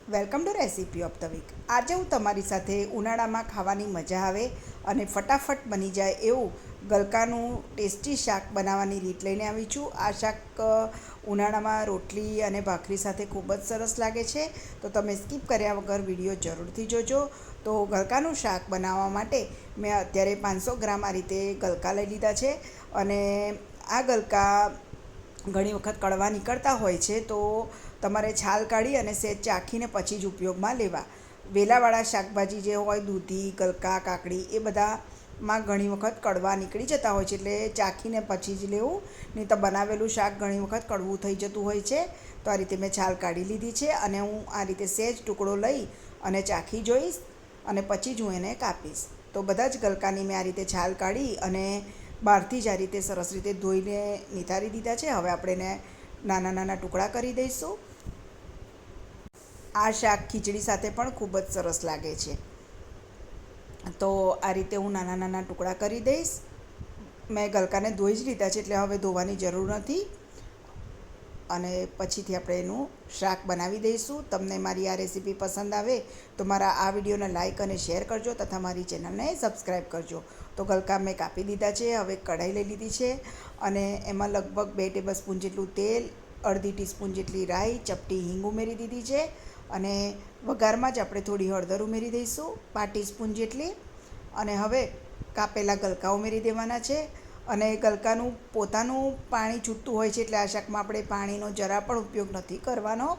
Welcome to recipe of the week. આજે હું તમારી સાથે ઉનાળામાં ખાવાની મજા આવે અને ફટાફટ બની જાય એવું ગલકાનું ટેસ્ટી શાક બનાવવાની રીત લઈને આવી છું। આ શાક ઉનાળામાં રોટલી અને ભાખરી સાથે ખૂબ જ સરસ લાગે છે, તો તમે સ્કીપ કર્યા વગર વિડીયો જરૂરથી જોજો। તો ગલકાનું શાક બનાવવા માટે મેં અત્યારે 500 ગ્રામ આ રીતે ગલકા લઈ લીધા છે અને આ ગલકા ઘણી વખત કડવા નીકળતા હોય છે, તો તમારે છાલ કાઢી અને સહેજ ચાખીને પછી જ ઉપયોગમાં લેવા। વેલાવાળા શાકભાજી જે હોય, દૂધી, ગલકા, કાકડી, એ બધામાં ઘણી વખત કડવા નીકળી જતા હોય છે, એટલે ચાખીને પછી જ લેવું, નહીં તો બનાવેલું શાક ઘણી વખત કડવું થઈ જતું હોય છે। તો આ રીતે મેં છાલ કાઢી લીધી છે અને હું આ રીતે સહેજ ટુકડો લઈ અને ચાખી જોઈશ અને પછી જ હું એને કાપીશ। તો બધા જ ગલકાની મેં આ રીતે છાલ કાઢી અને બહારથી જ આ રીતે સરસ રીતે ધોઈને નિતારી દીધા છે। હવે આપણે એને નાના નાના ટુકડા કરી દઈશું। આ શાક ખીચડી સાથે પણ ખૂબ જ સરસ લાગે છે, તો આ રીતે હું નાના નાના ટુકડા કરી દઈશ। મેં ગલકાને ધોઈ જ લીધા છે, એટલે હવે ધોવાની જરૂર નથી અને પછીથી આપણે એનું શાક બનાવી દઈશું। તમને મારી આ રેસીપી પસંદ આવે તો મારા આ વિડીયોને લાઇક અને શેર કરજો તથા મારી ચેનલને સબસ્ક્રાઈબ કરજો। તો ગલકા મેં કાપી દીધા છે। હવે કઢાઈ લઈ લીધી છે અને એમાં લગભગ 2 ટેબલ સ્પૂન જેટલું તેલ, અડધી ટીસ્પૂન જેટલી રાઈ, ચપટી હિંગ ઉમેરી દીધી છે અને વઘારમાં જ આપણે થોડી હળદર ઉમેરી દઈશું, 5 ટીસ્પૂન જેટલી, અને હવે કાપેલા ગલકા ઉમેરી દેવાના છે। અને ગલકાનું પોતાનું પાણી છૂટતું હોય છે, એટલે આ શાકમાં આપણે પાણીનો જરા પણ ઉપયોગ નથી કરવાનો।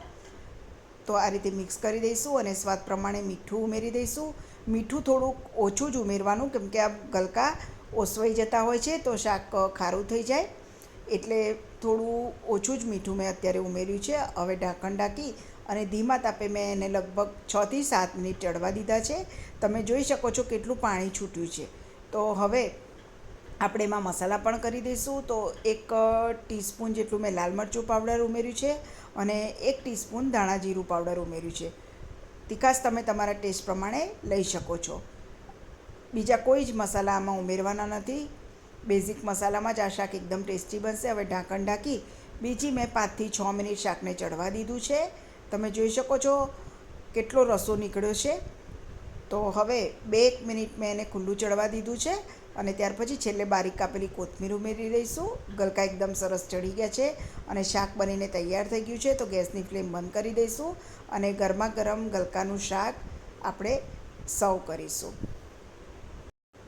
તો આ રીતે મિક્સ કરી દઈશું અને સ્વાદ પ્રમાણે મીઠું ઉમેરી દઈશું। મીઠું થોડુંક ઓછું જ ઉમેરવાનું, કેમ કે આ ગલકા ઓસવાઈ જતા હોય છે તો શાક ખારું થઈ જાય, એટલે થોડું ઓછું જ મીઠું મેં અત્યારે ઉમેર્યું છે। હવે ઢાંકણ ઢાંકી અને ધીમા તાપે મેં એને લગભગ 6 થી 7 મિનિટ ચડવા દીધા છે। તમે જોઈ શકો છો કેટલું પાણી છૂટ્યું છે। તો હવે આપણે એમાં મસાલા પણ કરી દઈશું। તો 1 ટીસ્પૂન જેટલું મેં લાલ મરચું પાવડર ઉમેર્યું છે અને 1 ટીસ્પૂન ધાણા જીરું પાવડર ઉમેર્યું છે। તીખાશ તમે તમારા ટેસ્ટ પ્રમાણે લઈ શકો છો। બીજા કોઈ જ મસાલા આમાં ઉમેરવાના નથી, બેઝિક મસાલામાં જ આ શાક એકદમ ટેસ્ટી બનશે। હવે ઢાંકણ ઢાંકી બીજી મેં 5 થી 6 મિનિટ શાકને ચડવા દીધું છે। તમે જોઈ શકો છો કેટલો રસો નીકળ્યો છે। તો હવે 2 મિનિટ મેં એને ખુલ્લું ચડવા દીધું છે અને ત્યાર પછી છેલ્લે બારીક કાપેલી કોથમીર ઉમેરી દઈશું। ગલકા એકદમ સરસ ચડી ગયા છે અને શાક બનીને તૈયાર થઈ ગયું છે। તો ગેસની ફ્લેમ બંધ કરી દઈશું અને ગરમા ગરમ ગલકાનું શાક આપણે સર્વ કરીશું।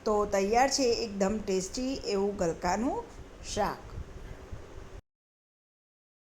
તો તૈયાર છે એકદમ ટેસ્ટી એવું ગલકાનું શાક।